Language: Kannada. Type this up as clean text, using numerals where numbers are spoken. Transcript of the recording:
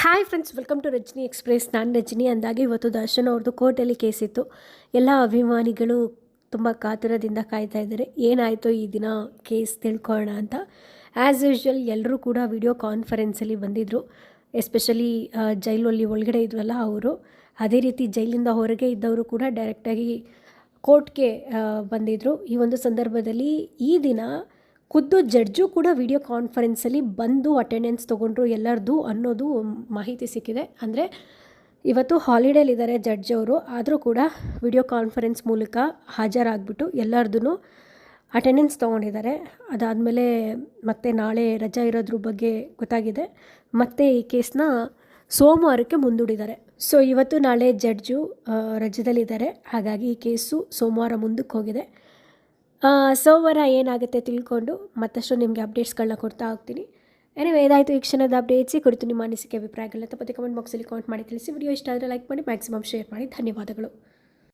Hi friends, welcome to Rajani Express. ನಾನು ರಜನಿ. ಅಂದಾಗೆ ಇವತ್ತು ದರ್ಶನ್ ಅವ್ರದ್ದು ಕೋರ್ಟಲ್ಲಿ ಕೇಸಿತ್ತು. ಎಲ್ಲ ಅಭಿಮಾನಿಗಳು ತುಂಬ ಕಾತುರದಿಂದ ಕಾಯ್ತಾ ಇದ್ದಾರೆ, ಏನಾಯಿತು ಈ ದಿನ ಕೇಸ್ ತಿಳ್ಕೊಳ್ಳೋಣ ಅಂತ. ಆ್ಯಸ್ ಯೂಶ್ವಲ್ ಎಲ್ಲರೂ ಕೂಡ ವಿಡಿಯೋ ಕಾನ್ಫರೆನ್ಸಲ್ಲಿ ಬಂದಿದ್ದರು. ಎಸ್ಪೆಷಲಿ ಜೈಲಲ್ಲಿ ಒಳಗಡೆ ಇದ್ವಲ್ಲ ಅವರು, ಅದೇ ರೀತಿ ಜೈಲಿಂದ ಹೊರಗೆ ಇದ್ದವರು ಕೂಡ ಡೈರೆಕ್ಟಾಗಿ ಕೋರ್ಟ್ಗೆ ಬಂದಿದ್ದರು. ಈ ಒಂದು ಸಂದರ್ಭದಲ್ಲಿ ಈ ದಿನ ಖುದ್ದು ಜಡ್ಜು ಕೂಡ ವಿಡಿಯೋ ಕಾನ್ಫರೆನ್ಸಲ್ಲಿ ಬಂದು ಅಟೆಂಡೆನ್ಸ್ ತೊಗೊಂಡ್ರು ಎಲ್ಲರದು ಅನ್ನೋದು ಮಾಹಿತಿ ಸಿಕ್ಕಿದೆ. ಅಂದರೆ ಇವತ್ತು ಹಾಲಿಡೇಲಿದ್ದಾರೆ ಜಡ್ಜ್ ಅವರು, ಆದರೂ ಕೂಡ ವಿಡಿಯೋ ಕಾನ್ಫರೆನ್ಸ್ ಮೂಲಕ ಹಾಜರಾಗ್ಬಿಟ್ಟು ಎಲ್ಲರದೂ ಅಟೆಂಡೆನ್ಸ್ ತೊಗೊಂಡಿದ್ದಾರೆ. ಅದಾದಮೇಲೆ ಮತ್ತೆ ನಾಳೆ ರಜಾ ಇರೋದ್ರ ಬಗ್ಗೆ ಗೊತ್ತಾಗಿದೆ. ಮತ್ತು ಈ ಕೇಸ್ನ ಸೋಮವಾರಕ್ಕೆ ಮುಂದೂಡಿದ್ದಾರೆ. ಸೊ ಇವತ್ತು ನಾಳೆ ಜಡ್ಜು ರಜದಲ್ಲಿದ್ದಾರೆ, ಹಾಗಾಗಿ ಈ ಕೇಸು ಸೋಮವಾರ ಮುಂದಕ್ಕೆ ಹೋಗಿದೆ. ಸೋಮವಾರ ಏನಾಗುತ್ತೆ ತಿಳ್ಕೊಂಡು ಮತ್ತಷ್ಟು ನಿಮಗೆ ಅಪ್ಡೇಟ್ಸ್ಗಳನ್ನ ಕೊಡ್ತಾ ಹೋಗ್ತೀನಿ. ಏನೇ ಇದಾಯಿತು ಈ ಕ್ಷಣದ ಅಪ್ಡೇಟ್ಸ್. ಕುರಿತು ನಿಮ್ಮ ಅನಿಸಿಕೆ ಅಭಿಪ್ರಾಯಗಳನ್ನ ತಪ್ಪದೆ ಕಮೆಂಟ್ ಬಾಕ್ಸಲ್ಲಿ ಕಾಮೆಂಟ್ ಮಾಡಿ ತಿಳಿಸಿ. ವಿಡಿಯೋ ಇಷ್ಟ ಆದರೆ ಲೈಕ್ ಮಾಡಿ, ಮ್ಯಾಕ್ಸಿಮಮ್ ಶೇರ್ ಮಾಡಿ. ಧನ್ಯವಾದಗಳು.